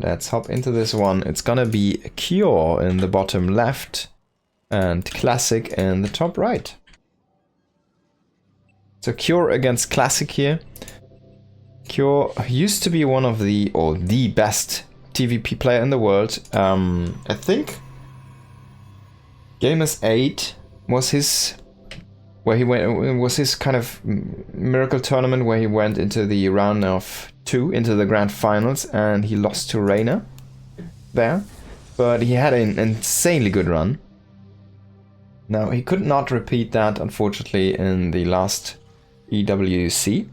let's hop into this one. It's gonna be Cure in the bottom left and Classic in the top right. So Cure against Classic here. Cure used to be one of the, or the best TVP player in the world. I think Gamers 8 was his, where he went, was his kind of miracle tournament where he went into the round of 2, into the grand finals, and he lost to Reina there. But he had an insanely good run. Now, he could not repeat that, unfortunately, in the last EWC.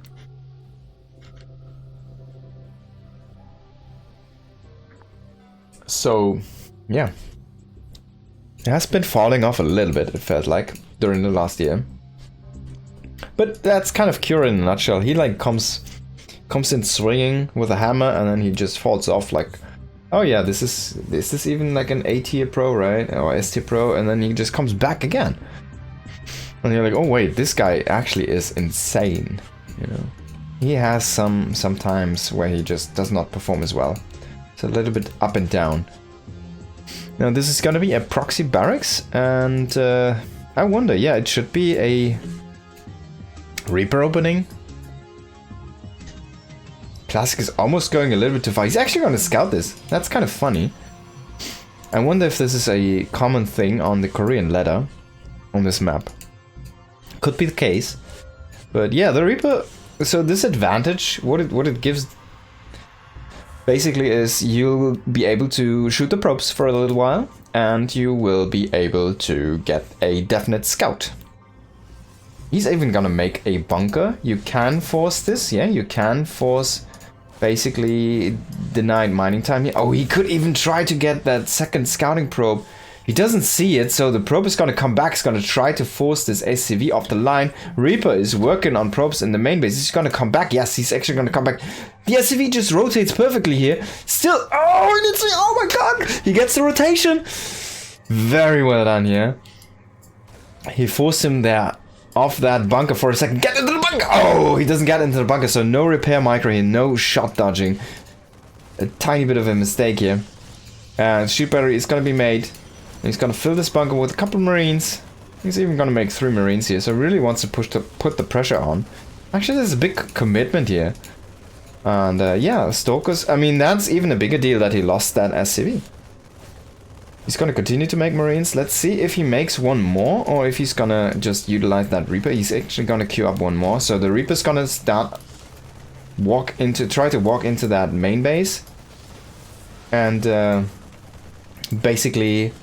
So, yeah. It has been falling off a little bit, it felt like, during the last year. But that's kind of Cure in a nutshell. He like comes in swinging with a hammer, and then he just falls off like, oh yeah, this is even like an A tier pro, right? Or S tier pro, and then he just comes back again. And you're like, oh wait, this guy actually is insane, you know. He has some times where he just does not perform as well. It's a little bit up and down. Now this is gonna be a proxy barracks, and I wonder, yeah, it should be a Reaper opening. Classic is almost going a little bit too far. He's actually going to scout this. That's kind of funny. I wonder if this is a common thing on the Korean ladder on this map. Could be the case. But yeah, the Reaper... So this advantage, what it gives basically is you'll be able to shoot the probes for a little while, and you will be able to get a definite scout. He's even gonna make a bunker. You can force this, yeah, you can force basically denied mining time here. Oh, he could even try to get that second scouting probe. He doesn't see it, so the probe is gonna come back. He's gonna try to force this SCV off the line. Reaper is working on probes in the main base. He's gonna come back. Yes, he's actually gonna come back. The SCV just rotates perfectly here. Still, oh, he needs to, oh my god! He gets the rotation. Very well done here. He forced him there off that bunker for a second. Get into the bunker! Oh, he doesn't get into the bunker, so no repair micro here, no shot dodging. A tiny bit of a mistake here. And shoot battery is gonna be made. He's gonna fill this bunker with a couple marines. He's even gonna make 3 marines here, so really wants to put the pressure on. Actually, there's a big commitment here. And yeah, Stalkers, I mean, that's even a bigger deal that he lost that SCV. He's gonna continue to make marines. Let's see if he makes one more, or if he's gonna just utilize that Reaper. He's actually gonna queue up one more. So the Reaper's gonna try to walk into that main base. And basically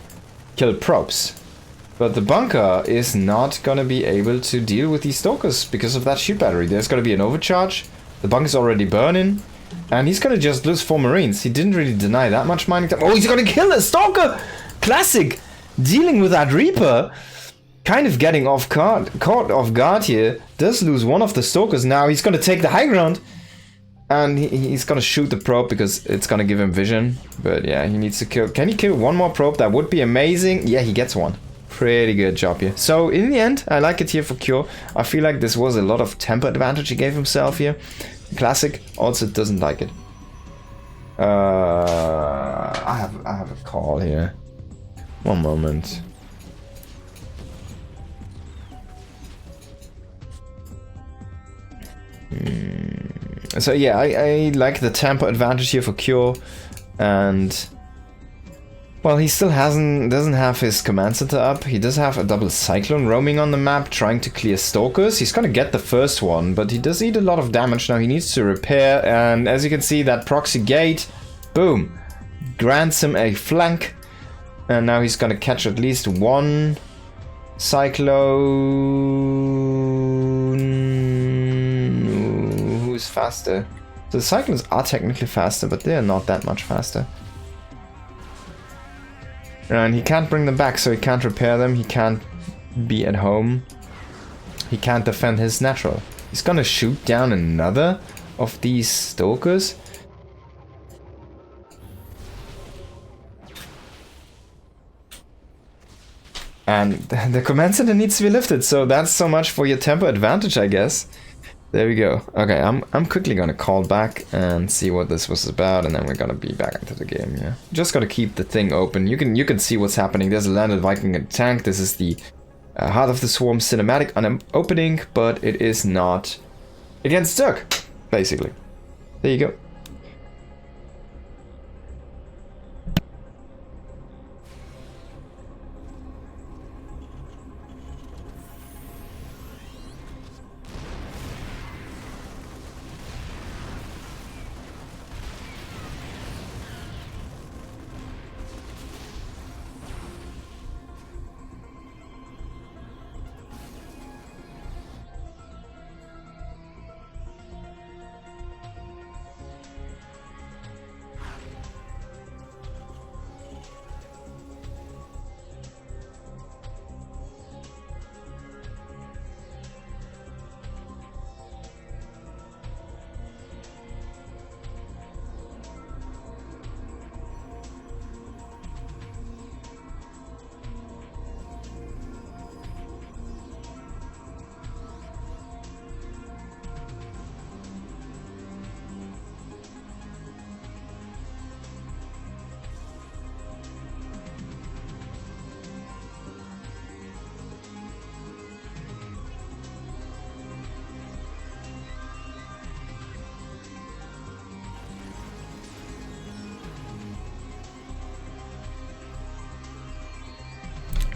kill probes. But the bunker is not gonna be able to deal with these Stalkers because of that shoot battery. There's gonna be an overcharge. The bunker's already burning. And he's gonna just lose 4 marines. He didn't really deny that much mining time. Oh, he's gonna kill a Stalker! Classic! Dealing with that Reaper. Kind of getting caught off guard here. Does lose one of the Stalkers. Now he's gonna take the high ground. And he's gonna shoot the probe because it's gonna give him vision. But yeah, he needs to kill... Can he kill one more probe? That would be amazing. Yeah, he gets one. Pretty good job here. So in the end, I like it here for Cure. I feel like this was a lot of tempo advantage he gave himself here. Classic also doesn't like it. I have a call here. One moment. So yeah, I like the tempo advantage here for Cure, and well, he still doesn't have his command center up. He does have a double cyclone roaming on the map, trying to clear Stalkers. He's gonna get the first one, but he does eat a lot of damage now. He needs to repair, and as you can see, that proxy gate, boom, grants him a flank, and now he's gonna catch at least one cyclone. Who's faster? So the cyclones are technically faster, but they are not that much faster. And he can't bring them back, so he can't repair them, he can't be at home. He can't defend his natural. He's gonna shoot down another of these Stalkers. And the command center needs to be lifted, so that's so much for your tempo advantage, I guess. There we go. Okay, I'm quickly gonna call back and see what this was about, and then we're gonna be back into the game. Yeah, just gotta keep the thing open. You can see what's happening. There's a landed Viking and tank. This is the Heart of the Swarm cinematic on an opening, but it is not against Turk, basically. There you go.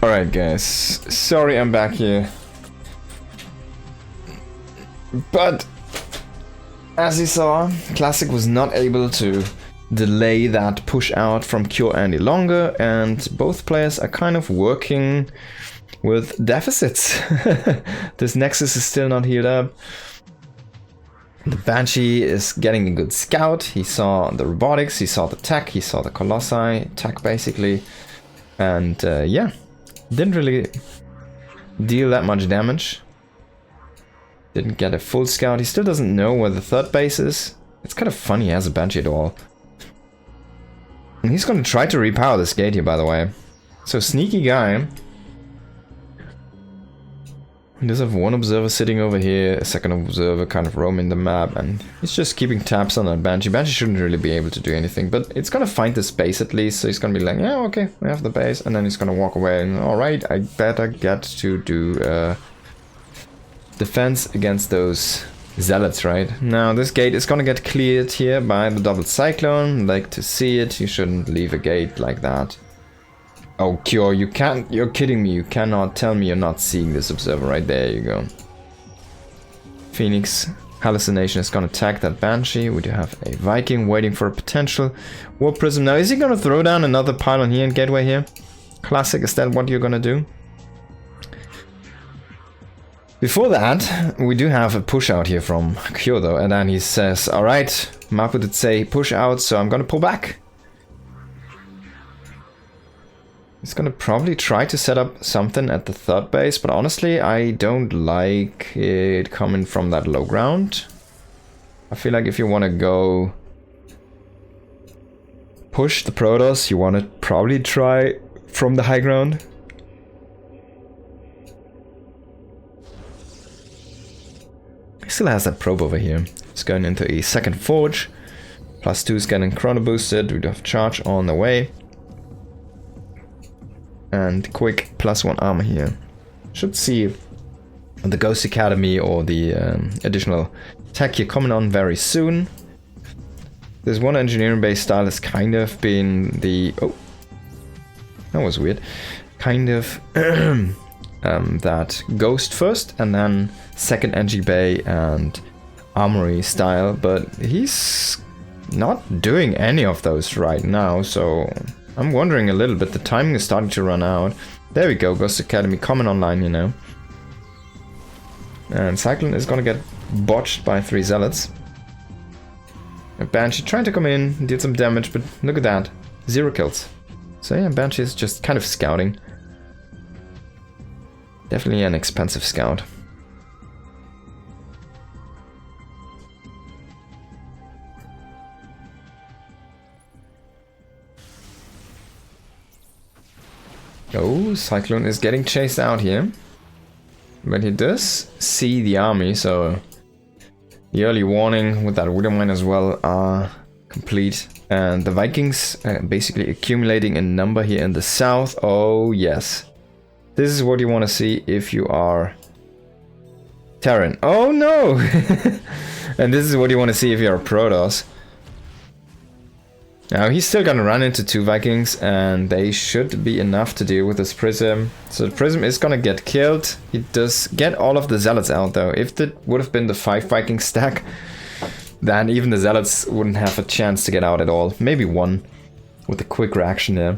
Alright guys, sorry I'm back here. But, as you saw, Classic was not able to delay that push out from Cure any longer, and both players are kind of working with deficits. This Nexus is still not healed up. The Banshee is getting a good scout. He saw the robotics, he saw the tech, he saw the Colossi tech basically. And yeah, didn't really deal that much damage. Didn't get a full scout. He still doesn't know where the third base is. It's kind of funny he has a Banshee at all. And he's gonna try to repower this gate here, by the way. So sneaky guy. He does have one observer sitting over here, a second observer kind of roaming the map, and he's just keeping tabs on that Banshee. Banshee shouldn't really be able to do anything, but it's gonna find the space at least, so he's gonna be like, yeah, okay, we have the base, and then he's gonna walk away, and alright, I better get to do defense against those zealots, right? Now, this gate is gonna get cleared here by the double cyclone. Like to see it, you shouldn't leave a gate like that. Oh, Cure, you can't, you're kidding me, you cannot tell me you're not seeing this observer, right there you go. Phoenix Hallucination is gonna attack that Banshee. We do have a Viking waiting for a potential Warp Prism. Now, is he gonna throw down another pylon here and Gateway here? Classic, is that what you're gonna do? Before that, we do have a push out here from Cure though, and then he says, alright, Mapu did say push out, so I'm gonna pull back. He's gonna probably try to set up something at the third base, but honestly, I don't like it coming from that low ground. I feel like if you want to go push the Protoss, you want to probably try from the high ground. He still has that probe over here. It's going into a second forge. +2 is getting chrono boosted. We do have charge on the way. And quick +1 armor here. Should see the Ghost Academy or the additional tech here coming on very soon. There's one engineering base style has kind of been the... Oh, that was weird. Kind of that Ghost first and then second NG Bay and Armory style, but he's not doing any of those right now, so I'm wondering a little bit. The timing is starting to run out. There we go, Ghost Academy coming online, you know. And Cyclone is gonna get botched by 3 zealots. A Banshee trying to come in, did some damage, but look at that, 0 kills. So yeah, Banshee is just kind of scouting. Definitely an expensive scout. Oh, Cyclone is getting chased out here. But he does see the army, so The early warning with that Widow Mine as well are complete. And the Vikings basically accumulating in number here in the south. Oh yes. This is what you want to see if you are Terran. Oh no! And this is what you want to see if you're a Protoss. Now he's still gonna run into 2 Vikings and they should be enough to deal with this Prism. So the Prism is gonna get killed. He does get all of the Zealots out though. If it would have been the 5 Viking stack, then even the Zealots wouldn't have a chance to get out at all. Maybe 1 with a quick reaction there.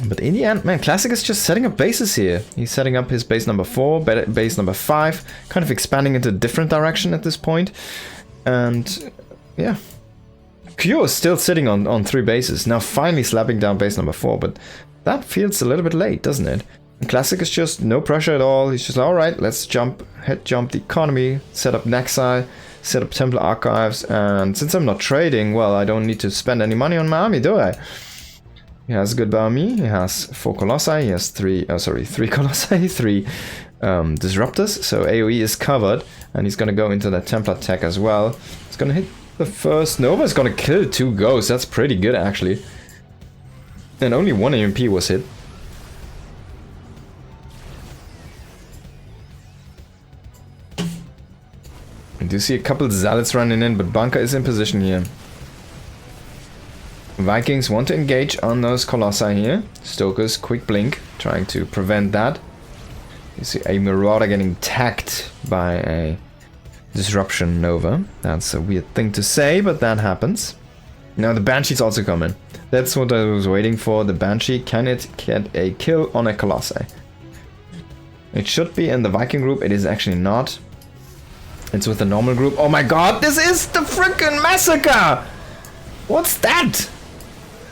But in the end, man, Classic is just setting up bases here. He's setting up his base number 4, base number 5, kind of expanding into a different direction at this point. And yeah. Kyo is still sitting on 3 bases, now finally slapping down base number 4, but that feels a little bit late, doesn't it? And Classic is just no pressure at all. He's just alright, let's head jump the economy, set up Nexi, set up Templar Archives, and since I'm not trading, well, I don't need to spend any money on my army, do I? He has a good army, he has 4 Colossi, he has 3 Colossi, 3 Disruptors, so AoE is covered, and he's gonna go into that Templar tech as well. He's gonna hit the first Nova, is gonna kill 2 ghosts, that's pretty good actually. And only 1 EMP was hit. I do see a couple of Zealots running in, but Bunker is in position here. Vikings want to engage on those Colossi here. Stoker's quick blink, trying to prevent that. You see a Marauder getting tagged by a Disruption Nova. That's a weird thing to say, but that happens. Now the Banshee's also coming. That's what I was waiting for. The Banshee, can it get a kill on a Colossi? It should be in the Viking group, it is actually not. It's with the normal group. Oh my god, this is the freaking massacre! What's that?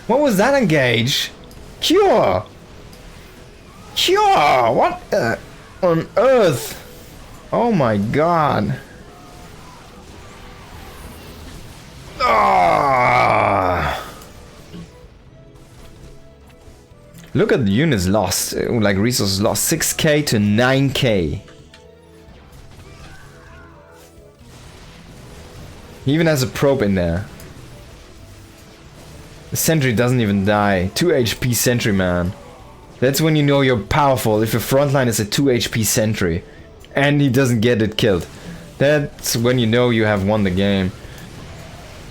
What was that engage? Cure! Cure! What on earth? Oh my god. Ah! Look at the units lost, like resources lost, 6k to 9k. He even has a probe in there. The sentry doesn't even die. 2 HP sentry, man. That's when you know you're powerful, if your frontline is a 2 HP sentry and he doesn't get it killed. That's when you know you have won the game.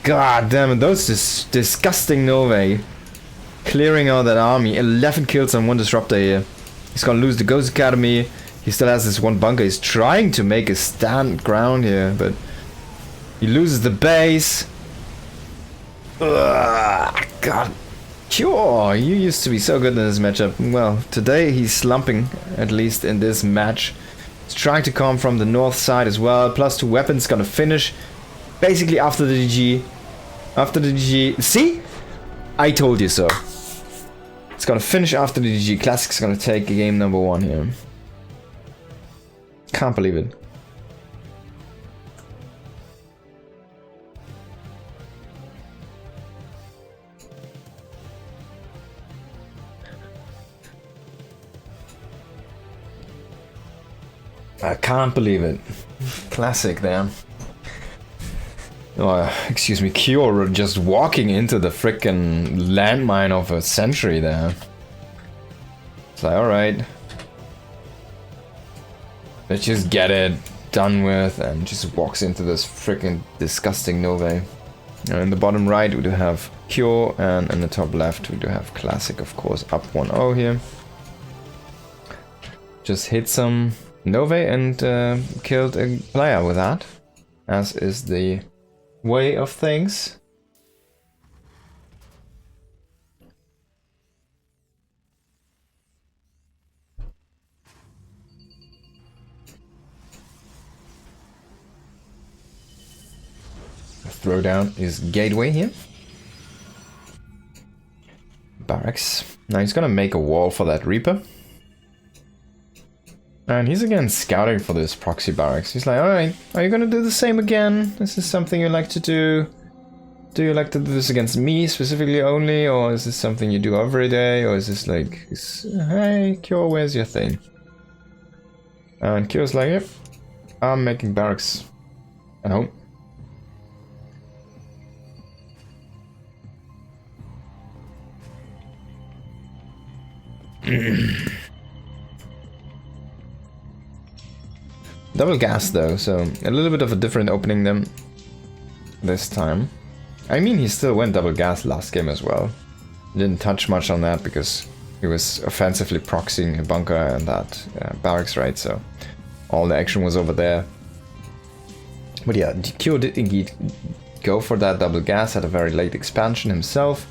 God damn it, those disgusting Novae. Clearing out that army. 11 kills on 1 Disruptor here. He's gonna lose the Ghost Academy. He still has this 1 bunker. He's trying to make a stand ground here, but he loses the base. Ugh, God. Cure, you used to be so good in this matchup. Well, today he's slumping, at least in this match. He's trying to come from the north side as well. Plus 2 weapons, gonna finish basically after the GG. After the GG. See? I told you so. It's gonna finish after the GG. Classic's gonna take game number 1 here. Can't believe it. I can't believe it. Classic there. Oh, excuse me, Cure just walking into the frickin' landmine of a sentry there. It's like, alright. Let's just get it done with, and just walks into this frickin' disgusting Nova. Now in the bottom right we do have Cure, and in the top left we do have Classic, of course, up 1-0 here. Just hit some Nova and killed a player with that, as is the way of things. Throw down his gateway here. Barracks. Now he's gonna make a wall for that Reaper. And he's again scouting for this proxy barracks. He's like, alright, are you gonna do the same again? Is this something you like to do? Do you like to do this against me specifically only? Or is this something you do every day? Or is this like, hey, Kyo, where's your thing? And Kyo's like, yep, I'm making barracks at home. Double gas though, so a little bit of a different opening than this time. I mean, he still went double gas last game as well. Didn't touch much on that because he was offensively proxying a bunker and that barracks, right? So all the action was over there. But yeah, Q did indeed go for that double gas, had a very late expansion himself,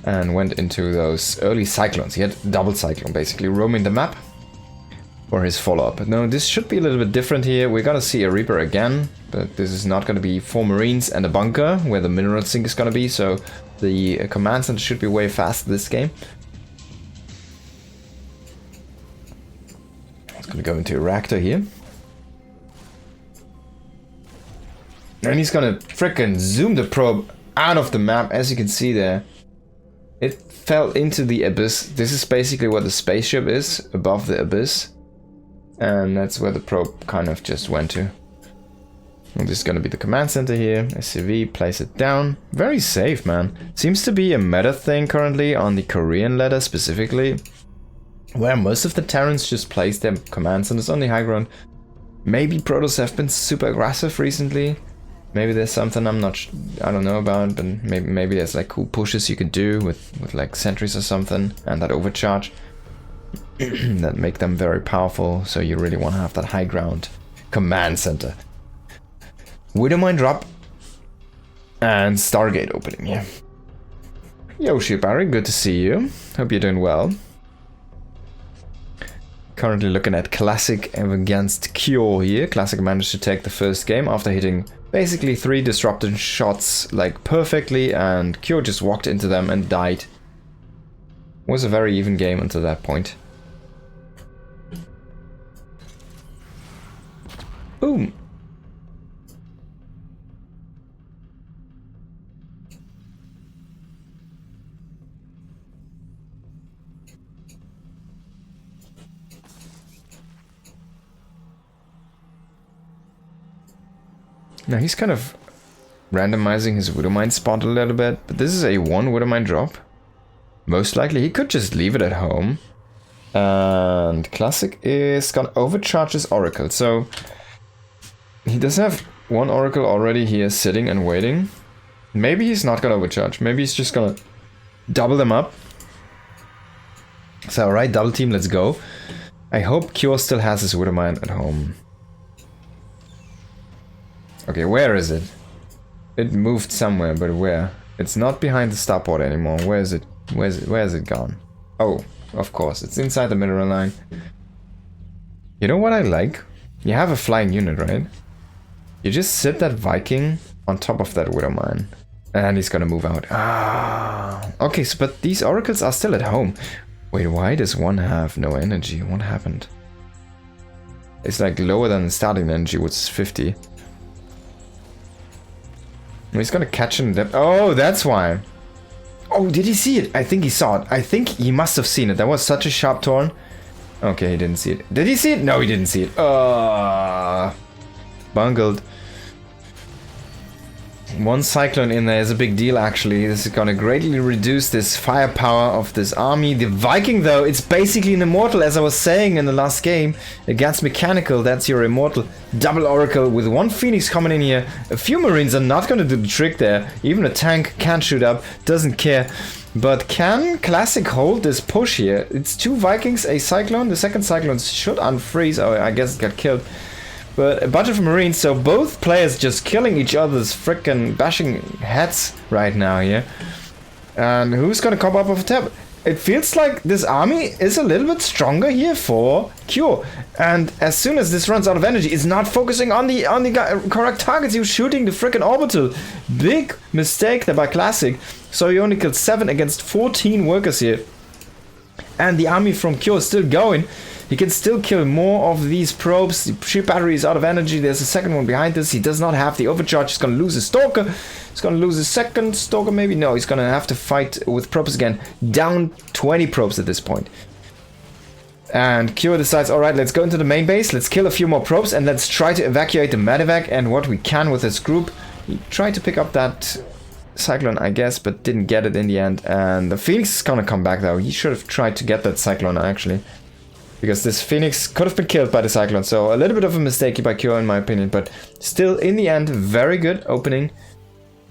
and went into those early cyclones. He had double cyclone basically roaming the map for his follow-up. No, this should be a little bit different here. We're gonna see a Reaper again, but this is not gonna be 4 Marines and a bunker where the mineral sink is gonna be, so the command center should be way faster this game. It's gonna go into a reactor here. And he's gonna frickin' zoom the probe out of the map, as you can see there. It fell into the abyss. This is basically what the spaceship is, above the abyss. And that's where the probe kind of just went to. And this is gonna be the command center here. SCV, place it down. Very safe, man. Seems to be a meta thing currently on the Korean ladder specifically, where most of the Terrans just place their command centers on the high ground. Maybe Protoss have been super aggressive recently. Maybe there's something I don't know about, but maybe there's like cool pushes you could do with like sentries or something, and that overcharge that make them very powerful. So you really want to have that high ground command center. Widowmine drop and Stargate opening here. Yo, Shibari, good to see you. Hope you're doing well. Currently looking at Classic against Kyo here. Classic managed to take the first game after hitting basically 3 disrupted shots like perfectly, and Kyo just walked into them and died. Was a very even game until that point. Boom. Now he's kind of randomizing his Widowmine spot a little bit, but this is a 1 Widowmine drop. Most likely he could just leave it at home. And Classic is gonna overcharge his Oracle, so he does have 1 Oracle already here sitting and waiting. Maybe he's not gonna overcharge, maybe he's just gonna double them up. So alright, double team, let's go. I hope Kyo still has his Widowmine at home. Okay, where is it? It moved somewhere, but where? It's not behind the starport anymore. Where is it? Where is it gone? Oh, of course, it's inside the mineral line. You know what I like? You have a flying unit, right? You just sit that Viking on top of that Widowmine, and he's gonna move out. Ah, okay, so but these oracles are still at home. Wait, why does one have no energy? What happened? It's like lower than the starting energy, which is 50. He's gonna catch him. Oh, that's why. Oh, did he see it? I think he saw it. I think he must have seen it. That was such a sharp turn. Okay, he didn't see it. Did he see it? No, he didn't see it. Bungled. 1 Cyclone in there is a big deal, actually. This is gonna greatly reduce this firepower of this army. The Viking, though, it's basically an immortal, as I was saying in the last game. Against Mechanical, that's your immortal. Double Oracle with 1 Phoenix coming in here. A few Marines are not gonna do the trick there. Even a tank can't shoot up, doesn't care. But can Classic hold this push here? It's 2 Vikings, a Cyclone. The second Cyclone should unfreeze. Oh, I guess it got killed. But a bunch of Marines, so both players just killing each other's frickin' bashing heads right now here. And who's gonna come up with a tab? It feels like this army is a little bit stronger here for Q. And as soon as this runs out of energy, it's not focusing on the correct targets. He was shooting the frickin' orbital. Big mistake there by Classic. So he only killed 7 against 14 workers here. And the army from Q is still going. He can still kill more of these probes. The ship battery is out of energy. There's a second one behind this. He does not have the overcharge. He's gonna lose his Stalker. He's gonna lose his second Stalker, maybe? No, he's gonna have to fight with probes again. Down 20 probes at this point. And Kyo decides, alright, let's go into the main base. Let's kill a few more probes and let's try to evacuate the medevac and what we can with this group. He tried to pick up that Cyclone, I guess, but didn't get it in the end. And the Phoenix is gonna come back though. He should have tried to get that Cyclone actually, because this Phoenix could have been killed by the Cyclone. So a little bit of a mistake by Cure in my opinion, but still in the end, very good opening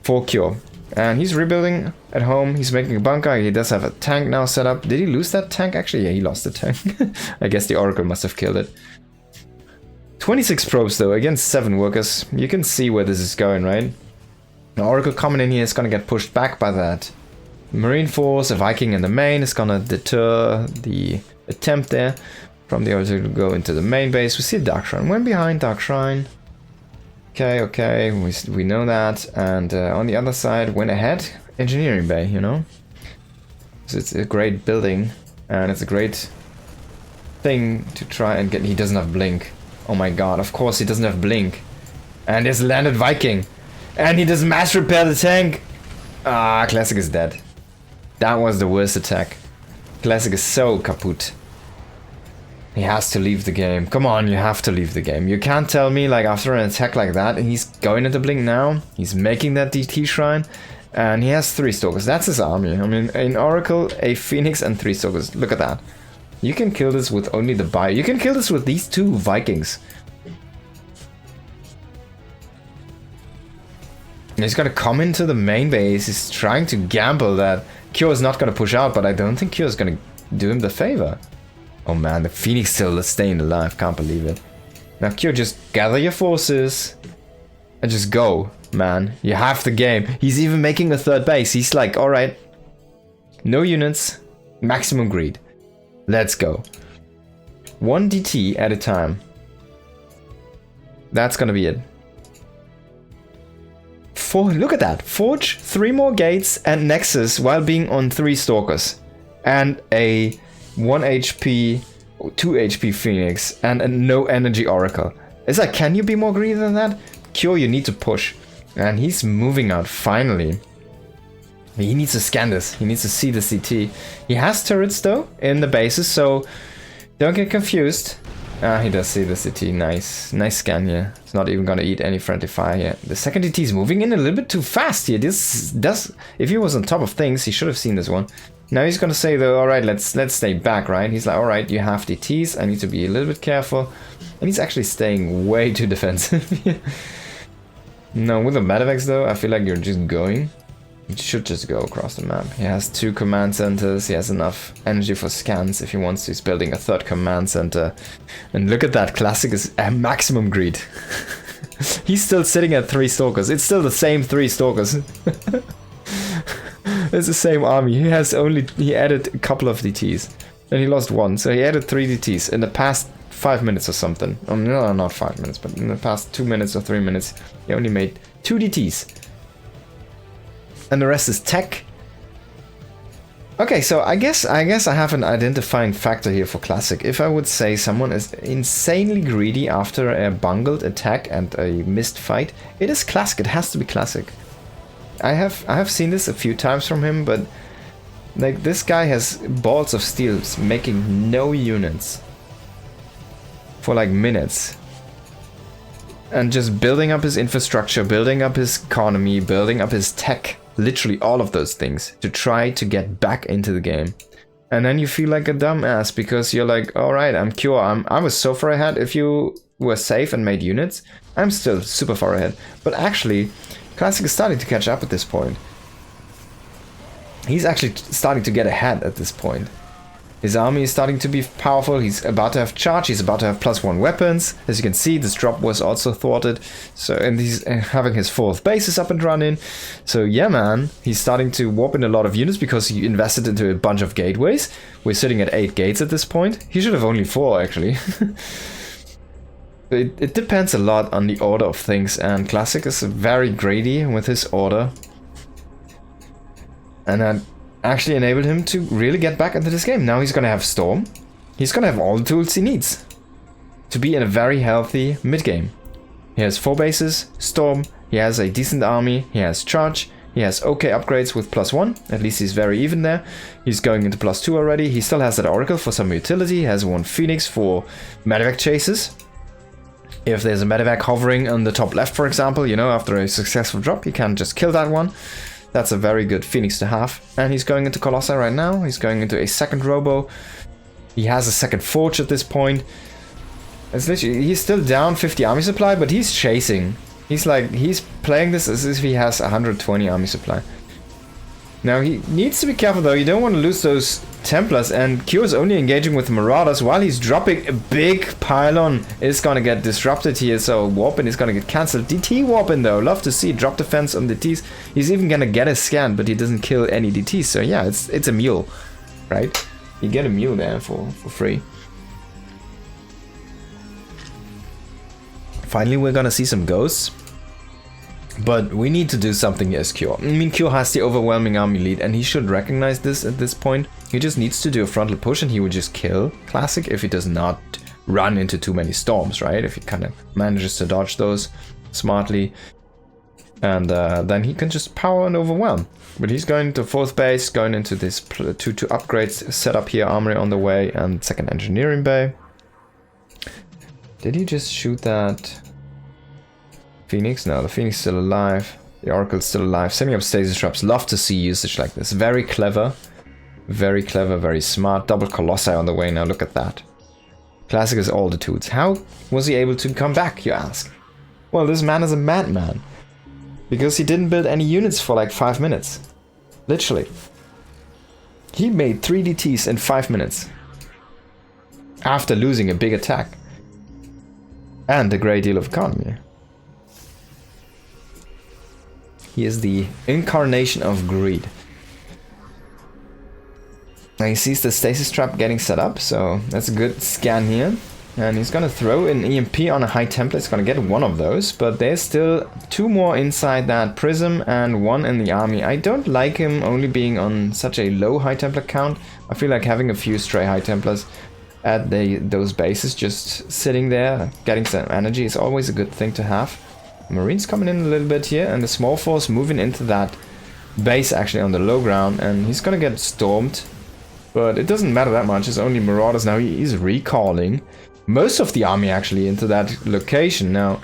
for Cure. And he's rebuilding at home. He's making a bunker. He does have a tank now set up. Did he lose that tank? Actually, yeah, he lost the tank. I guess the Oracle must have killed it. 26 probes though, against 7 workers. You can see where this is going, right? The Oracle coming in here is going to get pushed back by that Marine Force. A Viking in the main is going to deter the attempt there from the Oracle to go into the main base. We see Dark Shrine. Went behind Dark Shrine. Okay, we know that. And on the other side, went ahead, Engineering Bay, you know? So it's a great building, and it's a great thing to try and get. He doesn't have Blink. Oh my god, of course he doesn't have Blink. And there's landed Viking. And he does mass repair the tank. Ah, Classic is dead. That was the worst attack. Classic is so kaput. He has to leave the game. Come on, you have to leave the game. You can't tell me, like, after an attack like that, and he's going into Blink now, he's making that DT Shrine, and he has 3 Stalkers. That's his army. I mean, in Oracle, a Phoenix and 3 Stalkers. Look at that. You can kill this with only the Bio. You can kill this with these 2 Vikings. And he's gonna come into the main base. He's trying to gamble that Cure is not gonna push out, but I don't think Cure is gonna do him the favor. Oh man, the Phoenix still staying alive, can't believe it. Now Cure, just gather your forces and just go, man. You have the game. He's even making a 3rd base. He's like, alright, no units, maximum greed. Let's go. 1 DT at a time. That's gonna be it. Look at that. Forge 3 more gates and Nexus while being on 3 Stalkers. And a 1 HP, 2 HP Phoenix, and a no energy Oracle. It's like, can you be more greedy than that? Cure, you need to push. And he's moving out, finally. He needs to scan this. He needs to see the CT. He has turrets, though, in the bases, so don't get confused. Ah, he does see the CT. Nice. Nice scan here. It's not even gonna eat any friendly fire here. The second DT is moving in a little bit too fast here. This does... If he was on top of things, he should have seen this one. Now he's gonna say though, alright, let's stay back, right? He's like, alright, you have DTs, I need to be a little bit careful. And he's actually staying way too defensive. No, with the Medivacs though, I feel like you're just going. You should just go across the map. He has 2 command centers, he has enough energy for scans if he wants to. He's building a 3rd command center. And look at that, Classic is a maximum greed. He's still sitting at 3 Stalkers. It's still the same 3 Stalkers. It's the same army. He added a couple of DTs. And he lost 1, so he added 3 DTs in the past 5 minutes or something. Oh, no, not 5 minutes, but in the past 2 minutes or 3 minutes, he only made 2 DTs. And the rest is tech. Okay, so I guess I have an identifying factor here for Classic. If I would say someone is insanely greedy after a bungled attack and a missed fight, it is Classic. It has to be Classic. I have seen this a few times from him, but like this guy has balls of steel making no units for like minutes. And just building up his infrastructure, building up his economy, building up his tech. Literally all of those things to try to get back into the game. And then you feel like a dumbass because you're like, alright, I'm Cure. I was so far ahead. If you were safe and made units, I'm still super far ahead. But actually, Classic is starting to catch up at this point. He's actually starting to get ahead at this point. His army is starting to be powerful. He's about to have charge. He's about to have +1 weapons. As you can see, this drop was also thwarted. So, and he's having his 4th bases up and running. So yeah, man, he's starting to warp in a lot of units because he invested into a bunch of gateways. We're sitting at 8 gates at this point. He should have only 4 actually. It depends a lot on the order of things, and Classic is very greedy with his order. And that actually enabled him to really get back into this game. Now he's gonna have Storm. He's gonna have all the tools he needs to be in a very healthy mid-game. He has 4 bases, Storm, he has a decent army, he has charge, he has okay upgrades with +1, at least he's very even there. He's going into +2 already. He still has that Oracle for some utility, he has 1 Phoenix for medevac chases. If there's a medevac hovering on the top left, for example, you know, after a successful drop, you can just kill that one. That's a very good Phoenix to have. And he's going into Colossi right now. He's going into a second Robo. He has a second Forge at this point. It's literally, he's still down 50 army supply, but he's chasing. He's playing this as if he has 120 army supply. Now he needs to be careful though, you don't want to lose those Templars, and Q is only engaging with Marauders while he's dropping a big pylon. Is gonna get disrupted here, so Warpin is gonna get cancelled. DT Warpin though, love to see, drop defense on DTs. He's even gonna get a scan, but he doesn't kill any DTs, so yeah, it's a mule, right? You get a mule there for free. Finally we're gonna see some ghosts. But we need to do something as Q. I mean, Q has the overwhelming army lead, and he should recognize this at this point. He just needs to do a frontal push, and he would just kill Classic if he does not run into too many storms, right? If he kind of manages to dodge those smartly. And then he can just power and overwhelm. But he's going to 4th base, going into this 2 upgrades, set up here, armory on the way, and 2nd engineering bay. Did he just shoot that Phoenix? No, the Phoenix is still alive. The Oracle's still alive. Setting up stasis traps. Love to see usage like this. Very clever. Very clever, very smart. Double Colossi on the way now, look at that. Classic is all the tools. How was he able to come back, you ask? Well, this man is a madman. Because he didn't build any units for like 5 minutes. Literally. He made 3 DTs in 5 minutes. After losing a big attack. And a great deal of economy. He is the incarnation of greed. Now he sees the stasis trap getting set up, so that's a good scan here. And he's gonna throw an EMP on a high Templar. He's gonna get one of those, but there's still 2 more inside that prism and 1 in the army. I don't like him only being on such a low high Templar count. I feel like having a few stray high Templars at those bases just sitting there, getting some energy is always a good thing to have. Marines coming in a little bit here, and the small force moving into that base actually on the low ground, and he's gonna get stormed. But it doesn't matter that much, it's only Marauders now. He's recalling most of the army actually into that location. Now,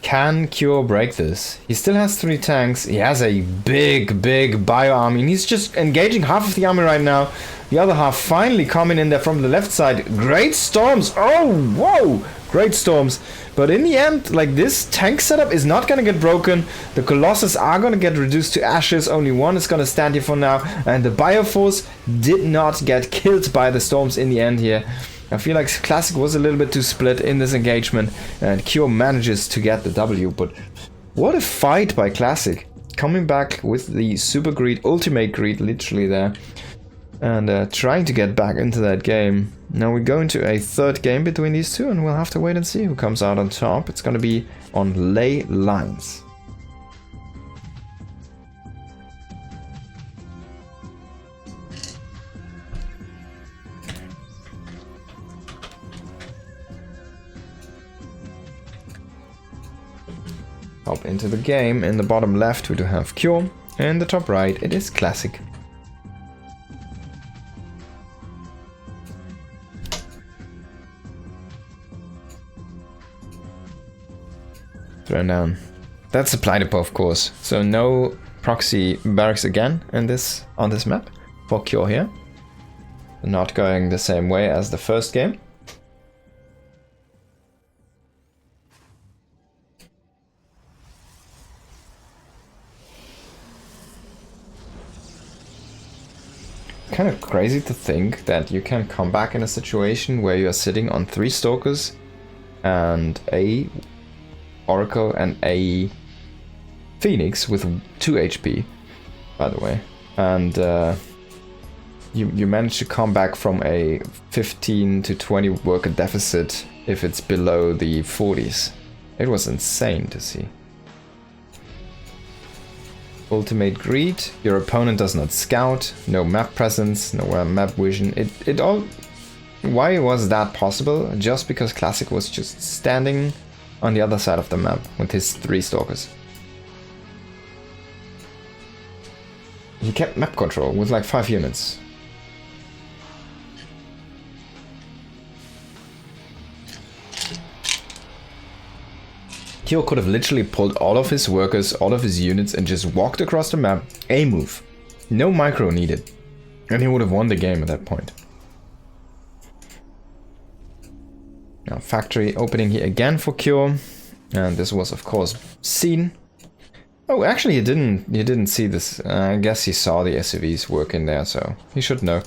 can Cure break this? He still has 3 tanks, he has a big bio army, and he's just engaging half of the army right now. The other half finally coming in there from the left side. Great storms! Oh, whoa! Great storms. But in the end, like, this tank setup is not gonna get broken. The Colossus are gonna get reduced to ashes. Only 1 is gonna stand here for now. And the Bioforce did not get killed by the storms in the end here. I feel like Classic was a little bit too split in this engagement. And Cure manages to get the W. But what a fight by Classic. Coming back with the Super Greed, Ultimate Greed, literally there. And trying to get back into that game. Now we go into a 3rd game between these two, and we'll have to wait and see who comes out on top. It's going to be on ley lines. Hop into the game. In the bottom left we do have Cure. In the top right it is Classic. Thrown down. That's supply depot, of course. So no proxy barracks again in on this map for Cure here. Not going the same way as the first game. Kind of crazy to think that you can come back in a situation where you're sitting on 3 Stalkers and a Oracle and a Phoenix with 2 HP, by the way, and you manage to come back from a 15 to 20 worker deficit if it's below the 40s. It was insane to see. Ultimate Greed, your opponent does not scout, no map presence, no map vision. It all... Why was that possible? Just because Classic was just standing on the other side of the map with his 3 Stalkers. He kept map control with like 5 units. Kyo could have literally pulled all of his workers, all of his units, and just walked across the map. A move. No micro needed. And he would have won the game at that point. Now factory opening here again for Kyo. And this was of course seen. Oh, actually he didn't see this. I guess he saw the SCVs work in there, so he should know.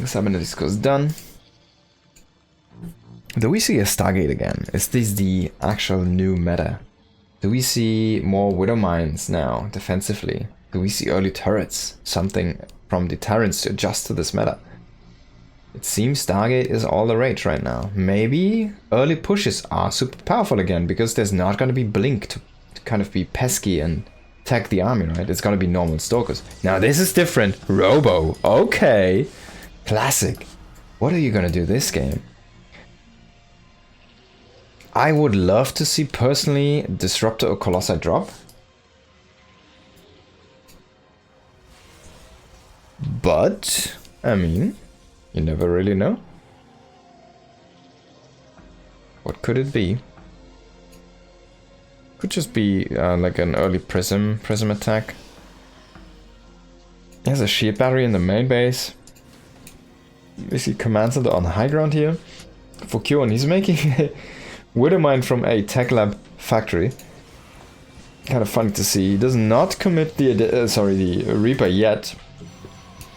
Cybernetics is done. Do we see a Stargate again? Is this the actual new meta? Do we see more Widow Mines now, defensively? Do we see early turrets? Something from the Terrans to adjust to this meta? It seems Stargate is all the rage right now. Maybe early pushes are super powerful again, because there's not going to be Blink to kind of be pesky and attack the army, right? It's going to be normal Stalkers. Now this is different. Robo. Okay. Classic. What are you going to do this game? I would love to see, personally, Disruptor or Colossi drop. But, I mean, you never really know. What could it be? Could just be like an early prism attack. There's a shield battery in the main base. We see Command Center on high ground here for Kyo, and he's making a Widow Mine from a Tech Lab factory. Kind of funny to see. He does not commit the Reaper yet.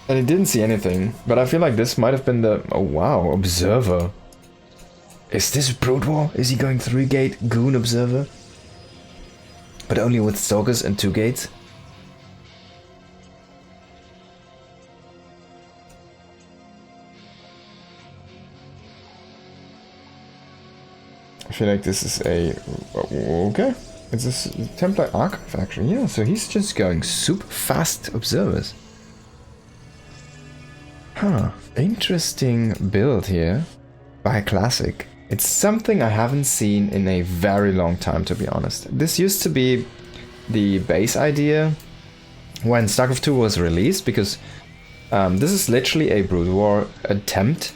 And he didn't see anything, but I feel like this might have been the... Oh wow, Observer. Is this Brood War? Is he going 3-gate Goon Observer? But only with Stalkers and 2 gates? I feel like this is a... Okay. Is this Templar Archive actually? Yeah, so he's just going super fast Observers. Huh, interesting build here by Classic. It's something I haven't seen in a very long time, to be honest. This used to be the base idea when StarCraft 2 was released, because this is literally a Brood War attempt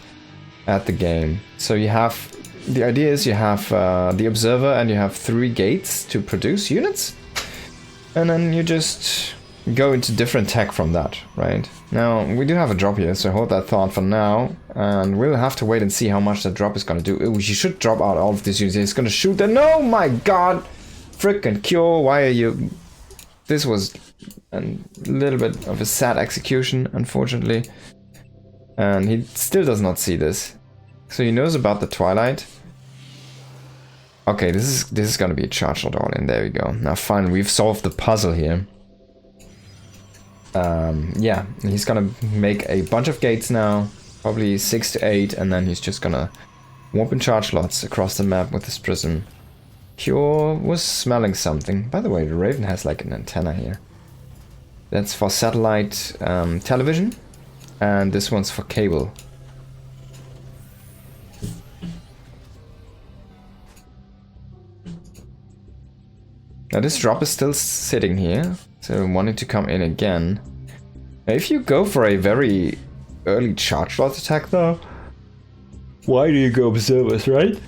at the game. So you have, the idea is you have the Observer and you have 3 gates to produce units, and then you just go into different tech from that, right? Now, we do have a drop here, so hold that thought for now, and we'll have to wait and see how much that drop is gonna do. Ooh, you should drop out all of these units. It's gonna shoot them. Oh my god! Frickin' Kyo, why are you... This was a little bit of a sad execution, unfortunately. And he still does not see this. So he knows about the Twilight. Okay, this is gonna be a charge shot all in. There we go. Now finally, we've solved the puzzle here. Yeah, he's gonna make a bunch of gates now, probably 6 to 8, and then he's just gonna warp in charge lots across the map with his prism. Kyo was smelling something. By the way, the Raven has like an antenna here. That's for satellite television, and this one's for cable. Now this drop is still sitting here, so wanting to come in again. Now if you go for a very early charge lot attack though, why do you go Observers, right?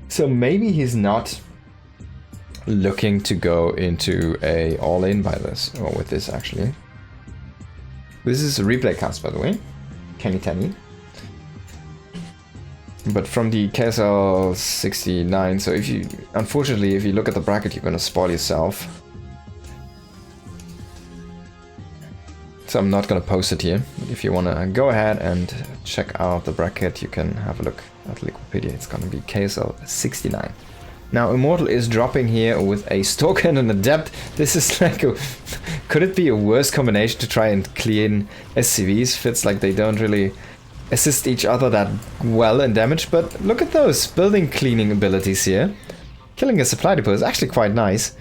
So maybe he's not looking to go into a all-in by this, or with this actually. This is a replay cast, by the way. Kenny Tenny. But from the KSL 69, so if you, unfortunately, if you look at the bracket, you're gonna spoil yourself. So I'm not gonna post it here. If you wanna go ahead and check out the bracket, you can have a look at Wikipedia. It's gonna be KSL 69. Now Immortal is dropping here with a Stalker and an Adept. This is like a... Could it be a worse combination to try and clean SCVs? Fits like they don't really assist each other that well in damage, but look at those building cleaning abilities here. Killing a supply depot is actually quite nice.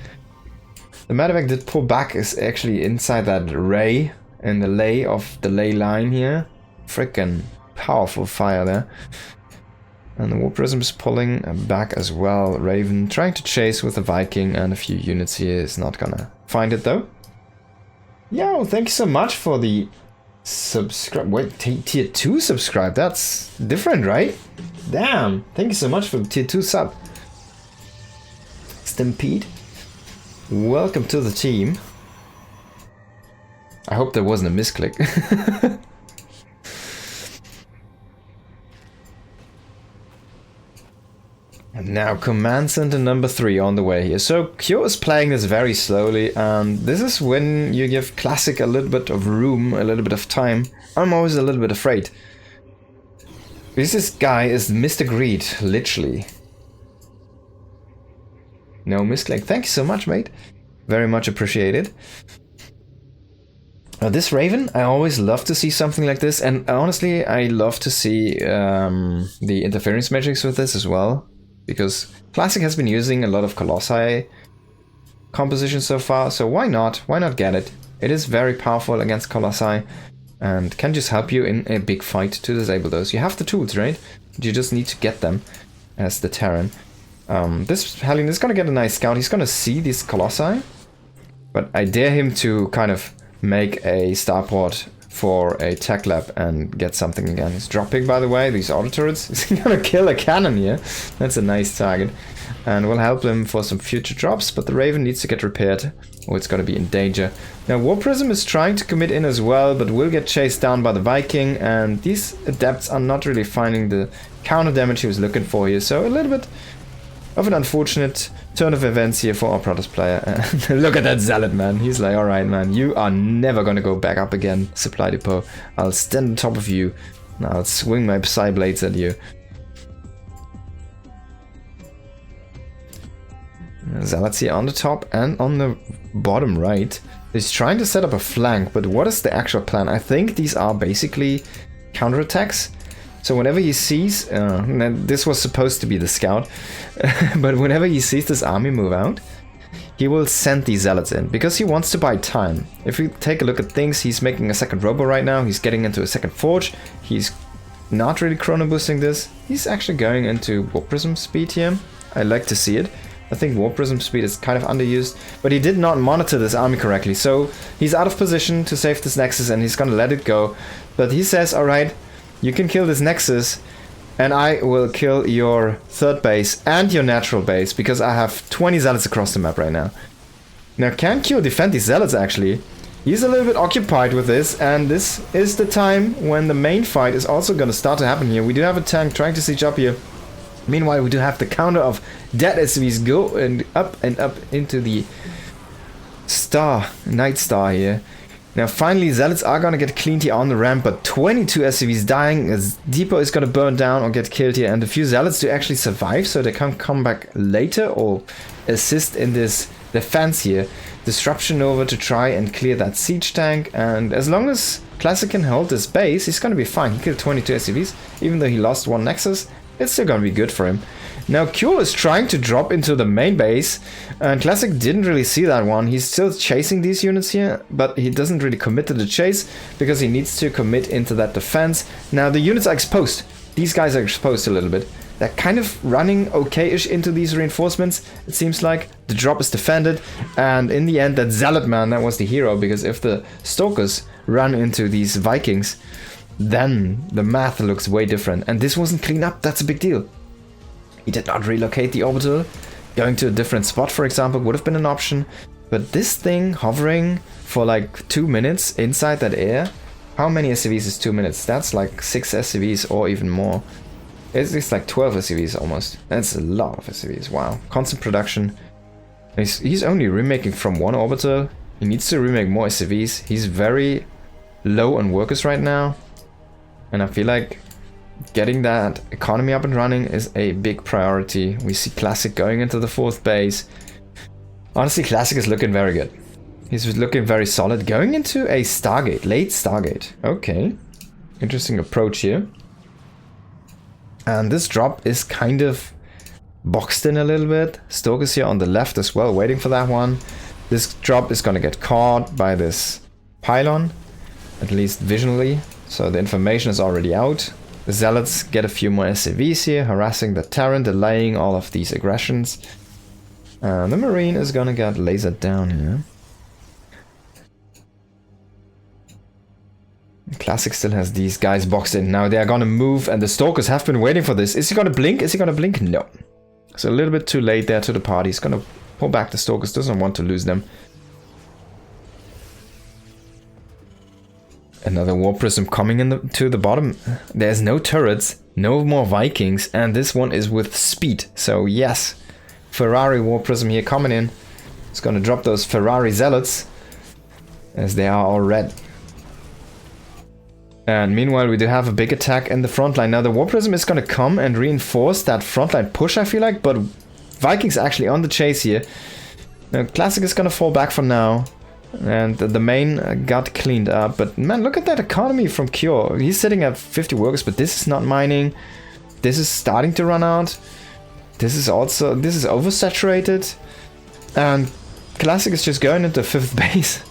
The medevac did pull back is actually inside that ray, in the lay of the ley line here. Frickin' powerful fire there. And the Warp Prism is pulling back as well. Raven trying to chase with the Viking and a few units here, is not gonna find it though. Yo, thank you so much for the Subscribe. Wait, tier 2 subscribe. That's different, right? Damn. Thank you so much for the tier 2 sub. Stampede. Welcome to the team. I hope there wasn't a misclick. And now Command Center number 3 on the way here. So Kyo is playing this very slowly, and this is when you give Classic a little bit of room, a little bit of time. I'm always a little bit afraid. Because this guy is Mr. Greed, literally. No misclick. Thank you so much, mate. Very much appreciated. This Raven, I always love to see something like this, and honestly, I love to see the interference metrics with this as well. Because Classic has been using a lot of Colossi composition so far, so why not? Why not get it? It is very powerful against Colossi and can just help you in a big fight to disable those. You have the tools, right? You just need to get them as the Terran. This Hellion is going to get a nice scout. He's going to see these Colossi, but I dare him to kind of make a starport for a tech lab and get something again. He's dropping, by the way, these auto turrets. He's gonna kill a cannon here. That's a nice target. And we'll help him for some future drops, but the Raven needs to get repaired or it's gonna be in danger. Now War Prism is trying to commit in as well, but will get chased down by the Viking, and these adepts are not really finding the counter damage he was looking for here. So a little bit of an unfortunate turn of events here for our Protoss player. Look at that Zealot, man. He's like, alright, man, you are never gonna go back up again, Supply Depot. I'll stand on top of you, and I'll swing my Psy Blades at you. Zealots here on the top and on the bottom right. He's trying to set up a flank, but what is the actual plan? I think these are basically counterattacks. So whenever he sees, this was supposed to be the scout, but whenever he sees this army move out, he will send these zealots in, because he wants to buy time. If we take a look at things, he's making a second robo right now, he's getting into a second forge, he's not really chrono boosting this, he's actually going into Warp Prism speed here. I like to see it. I think Warp Prism speed is kind of underused, but he did not monitor this army correctly, so he's out of position to save this Nexus and he's gonna let it go. But he says, alright, you can kill this Nexus, and I will kill your third base and your natural base, because I have 20 Zealots across the map right now. Now, can Q defend these Zealots, actually? He's a little bit occupied with this, and this is the time when the main fight is also going to start to happen here. We do have a tank trying to siege up here. Meanwhile, we do have the counter of dead SCVs go and up into the Night Star here. Now finally, Zealots are gonna get cleaned here on the ramp, but 22 SCVs dying, as Depot is gonna burn down or get killed here, and a few Zealots to actually survive, so they can come back later or assist in this defense here. Disruption over to try and clear that siege tank, and as long as Classic can hold this base, he's gonna be fine. He killed 22 SCVs, even though he lost one Nexus, it's still gonna be good for him. Now Q is trying to drop into the main base, and Classic didn't really see that one. He's still chasing these units here, but he doesn't really commit to the chase, because he needs to commit into that defense. Now the units are exposed. These guys are exposed a little bit. They're kind of running okay-ish into these reinforcements, it seems like. The drop is defended, and in the end that Zealot man, that was the hero, because if the Stalkers run into these Vikings, then the math looks way different. And this wasn't cleaned up, that's a big deal. He did not relocate the orbital. Going to a different spot, for example, would have been an option. But this thing hovering for like 2 minutes inside that air, how many SCVs is 2 minutes? That's like 6 SCVs or even more. It's like 12 SCVs almost. That's a lot of SCVs, wow. Constant production. He's only remaking from one orbital. He needs to remake more SCVs. He's very low on workers right now. And I feel like getting that economy up and running is a big priority. We see Classic going into the 4th base. Honestly, Classic is looking very good. He's looking very solid. Going into a Stargate, late Stargate. Okay. Interesting approach here. And this drop is kind of boxed in a little bit. Stoker's here on the left as well, waiting for that one. This drop is going to get caught by this pylon, at least visually. So the information is already out. The Zealots get a few more SCVs here, harassing the Terran, delaying all of these aggressions. And the Marine is gonna get lasered down here. Classic still has these guys boxed in. Now they are gonna move, and the Stalkers have been waiting for this. Is he gonna blink? Is he gonna blink? No. So a little bit too late there to the party. He's gonna pull back the Stalkers. Doesn't want to lose them. Another War Prism coming in to the bottom. There's no turrets, no more Vikings, and this one is with speed. So yes, Ferrari War Prism here coming in. It's gonna drop those Ferrari Zealots, as they are all red. And meanwhile, we do have a big attack in the front line. Now, the War Prism is going to come and reinforce that frontline push, I feel like. But Vikings actually on the chase here. Now, Classic is going to fall back for now. And the main got cleaned up. But man, look at that economy from Cure. He's sitting at 50 workers, but this is not mining. This is starting to run out. This is oversaturated. And Classic is just going into 5th base.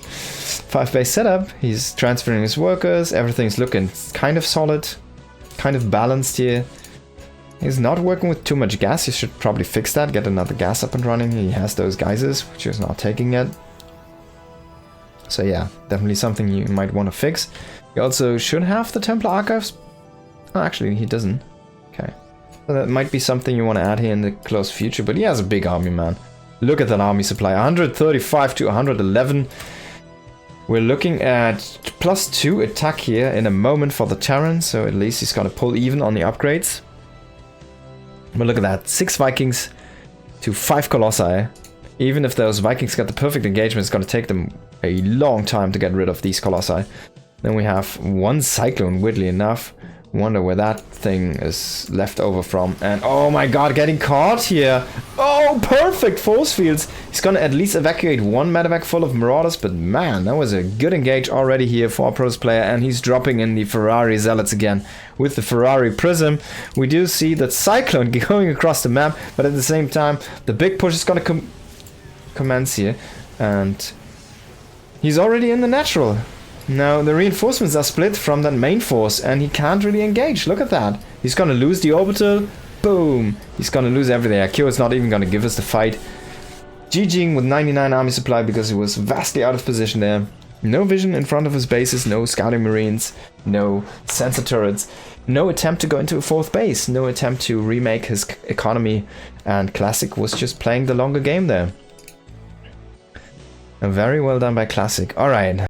5 base setup, he's transferring his workers, everything's looking kind of solid, kind of balanced here. He's not working with too much gas, he should probably fix that, get another gas up and running. He has those geysers, which he's not taking yet. So yeah, definitely something you might want to fix. He also should have the Templar Archives. Oh, actually, he doesn't. Okay. So that might be something you want to add here in the close future, but he has a big army, man. Look at that army supply, 135 to 111. We're looking at +2 attack here in a moment for the Terran, so at least he's gonna pull even on the upgrades. But look at that, 6 Vikings to 5 Colossi. Even if those Vikings get the perfect engagement, it's gonna take them a long time to get rid of these Colossi. Then we have 1 Cyclone, weirdly enough. Wonder where that thing is left over from. And oh my god, getting caught here. Oh, perfect force fields. He's gonna at least evacuate 1 medevac full of Marauders, but man, that was a good engage already here for a pros player, and he's dropping in the Ferrari Zealots again with the Ferrari Prism. We do see that Cyclone going across the map, but at the same time, the big push is gonna commence here, and he's already in the natural. Now, the reinforcements are split from that main force, and he can't really engage. Look at that. He's gonna lose the orbital. Boom. He's gonna lose everything. Akio is not even gonna give us the fight. GGing with 99 army supply because he was vastly out of position there. No vision in front of his bases, no scouting marines, no sensor turrets, no attempt to go into a 4th base, no attempt to remake his economy, and Classic was just playing the longer game there. Very well done by Classic. Alright.